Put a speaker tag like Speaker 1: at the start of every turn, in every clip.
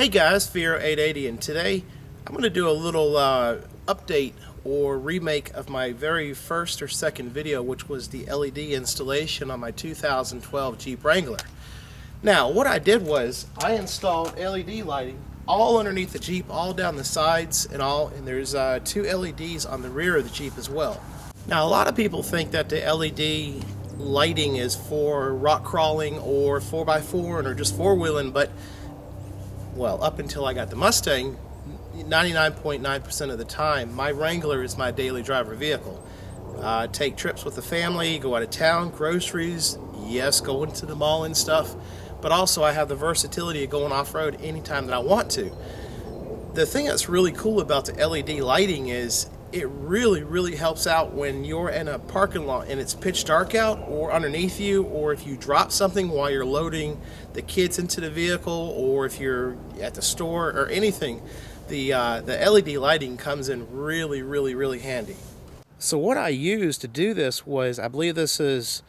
Speaker 1: Hey guys, Fear880, and today I'm going to do a little update or remake of my very first or second video, which was the LED installation on my 2012 Jeep Wrangler. Now, what I did was I installed LED lighting all underneath the Jeep, all down the sides and all, and there's two LEDs on the rear of the Jeep as well. Now, a lot of people think that the LED lighting is for rock crawling or 4x4 or just four-wheeling, but well, up until I got the Mustang, 99.9% of the time, my Wrangler is my daily driver vehicle. Take trips with the family, go out of town, groceries, yes, go into the mall and stuff, but also I have the versatility of going off-road anytime that I want to. The thing that's really cool about the LED lighting is it really helps out when you're in a parking lot and it's pitch dark out, or underneath you, or if you drop something while you're loading the kids into the vehicle, or if you're at the store or anything. The LED lighting comes in really handy. So what I used to do this was, I believe this is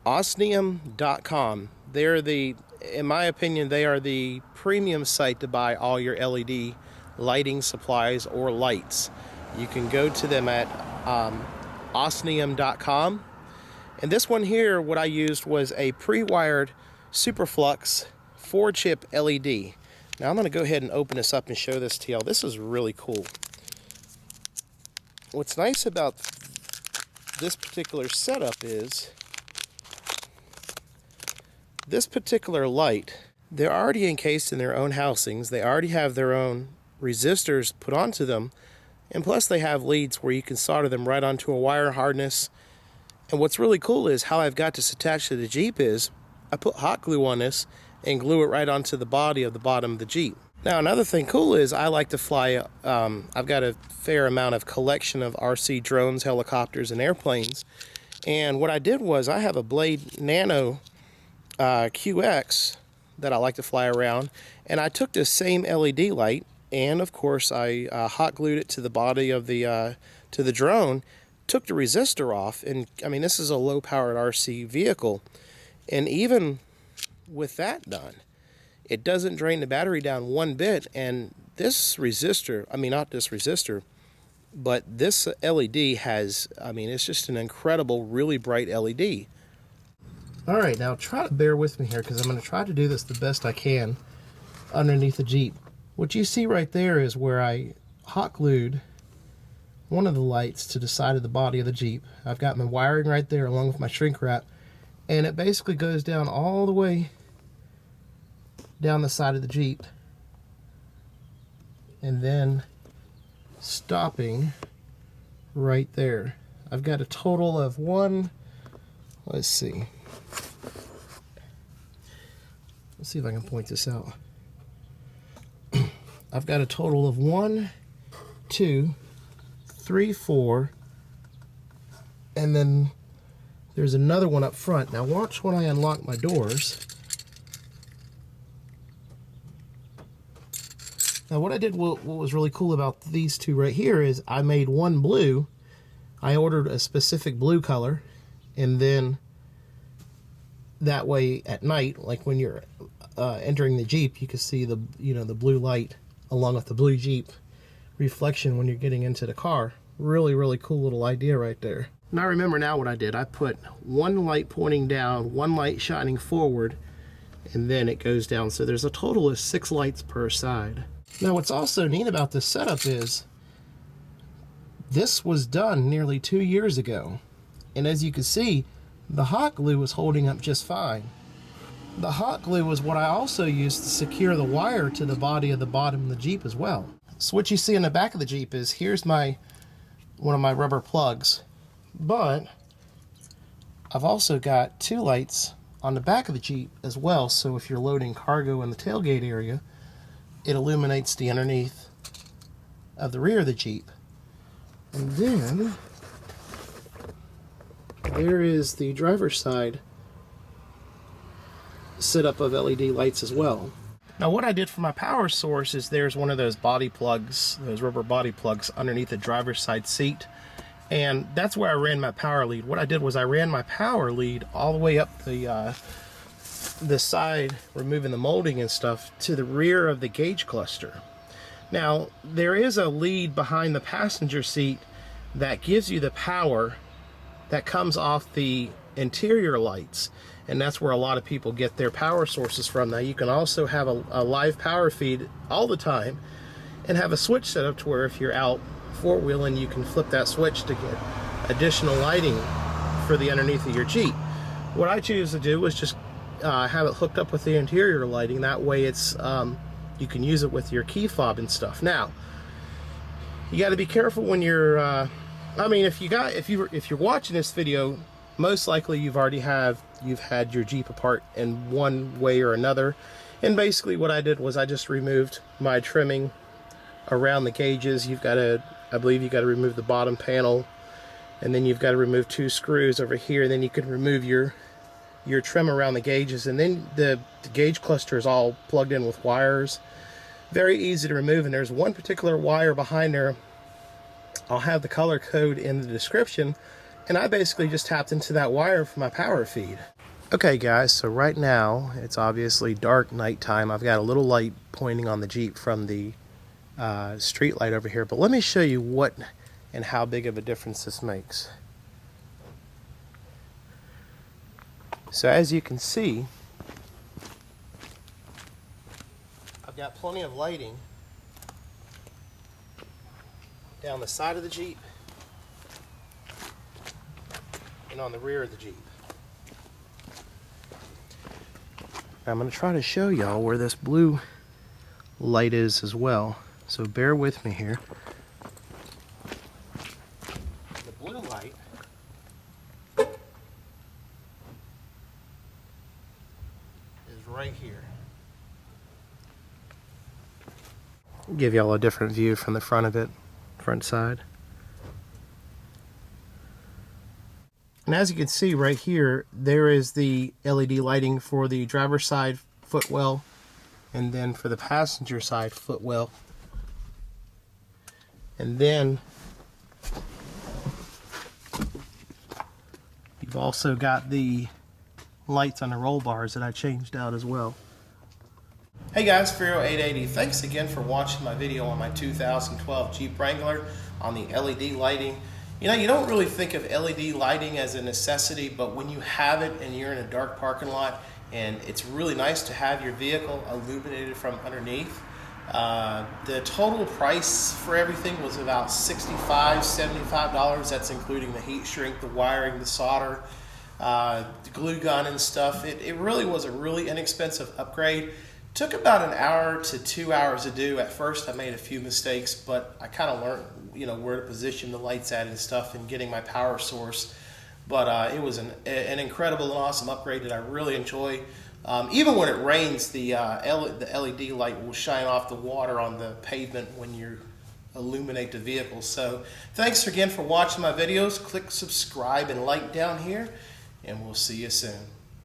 Speaker 1: osneum.com. They're in my opinion, they are the premium site to buy all your LED lighting supplies or lights. You can go to them at osneum.com. And this one here, what I used was a pre-wired Superflux 4-chip LED. Now I'm going to go ahead and open this up and show this to y'all. This is really cool. What's nice about this particular setup is this particular light, they're already encased in their own housings. They already have their own resistors put onto them. And plus they have leads where you can solder them right onto a wire harness. And what's really cool is how I've got this attached to the Jeep is I put hot glue on this and glue it right onto the body of the bottom of the Jeep. Now another thing cool is I like to fly, I've got a fair amount of collection of RC drones, helicopters, and airplanes. And what I did was I have a Blade Nano QX that I like to fly around. And I took this same LED light, and of course I hot glued it to the body of the drone, took the resistor off, and I mean, this is a low powered RC vehicle, and even with that done, it doesn't drain the battery down one bit. And this resistor, I mean, not this resistor, but this LED has, I mean, it's just an incredible, really bright LED. All right, now try to bear with me here, because I'm going to try to do this the best I can underneath the Jeep. What you see right there is where I hot glued one of the lights to the side of the body of the Jeep. I've got my wiring right there along with my shrink wrap, and it basically goes down all the way down the side of the Jeep, and then stopping right there. I've got a total of let's see if I can point this out. I've got a total of 1, 2, 3, 4, and then there's another one up front. Now watch when I unlock my doors. Now what I did, what was really cool about these two right here is I made one blue. I ordered a specific blue color, and then that way at night, like when you're entering the Jeep, you can see the the blue light along with the blue Jeep reflection when you're getting into the car. Really cool little idea right there. Now I remember now what I did. I put one light pointing down, one light shining forward, and then it goes down. So there's a total of 6 lights per side. Now what's also neat about this setup is this was done nearly 2 years ago. And as you can see, the hot glue was holding up just fine. The hot glue was what I also used to secure the wire to the body of the bottom of the Jeep as well. So what you see in the back of the Jeep is, here's one of my rubber plugs, but I've also got 2 lights on the back of the Jeep as well. So if you're loading cargo in the tailgate area, it illuminates the underneath of the rear of the Jeep. And then there is the driver's side setup of LED lights as well. Now what I did for my power source is there's one of those body plugs, those rubber body plugs underneath the driver's side seat, and that's where I ran my power lead. What I did was I ran my power lead all the way up the the side, removing the molding and stuff, to the rear of the gauge cluster. Now, there is a lead behind the passenger seat that gives you the power that comes off the interior lights, and that's where a lot of people get their power sources from. Now, you can also have a live power feed all the time and have a switch set up to where if you're out four-wheeling, you can flip that switch to get additional lighting for the underneath of your Jeep. What I choose to do is just have it hooked up with the interior lighting. That way it's you can use it with your key fob and stuff. Now, you got to be careful when you're I mean, if you're watching this video, most likely you've had your Jeep apart in one way or another. And basically what I did was I just removed my trimming around the gauges. I believe you got to remove the bottom panel, and then you've got to remove 2 screws over here. Then you can remove your trim around the gauges, and then the gauge cluster is all plugged in with wires. Very easy to remove, and there's one particular wire behind there. I'll have the color code in the description, and I basically just tapped into that wire for my power feed. Okay guys, so right now it's obviously dark nighttime. I've got a little light pointing on the Jeep from the street light over here, but let me show you what and how big of a difference this makes. So as you can see, I've got plenty of lighting down the side of the Jeep and on the rear of the Jeep. I'm going to try to show y'all where this blue light is as well, so bear with me here. The blue light is right here. I'll give y'all a different view from the front of it, front side. And as you can see right here, there is the LED lighting for the driver's side footwell, and then for the passenger side footwell. And then you've also got the lights on the roll bars that I changed out as well. Hey guys, Fero880, thanks again for watching my video on my 2012 Jeep Wrangler on the LED lighting. You know, you don't really think of LED lighting as a necessity, but when you have it and you're in a dark parking lot, and it's really nice to have your vehicle illuminated from underneath. The total price for everything was about $65, $75. That's including the heat shrink, the wiring, the solder, the glue gun and stuff. It really was a really inexpensive upgrade. Took about an hour to 2 hours to do. At first I made a few mistakes, but I kind of learned, you know, where to position the lights at and stuff, and getting my power source. But it was an incredible and awesome upgrade that I really enjoy. Even when it rains, the LED light will shine off the water on the pavement when you illuminate the vehicle. So thanks again for watching my videos. Click subscribe and like down here, and we'll see you soon.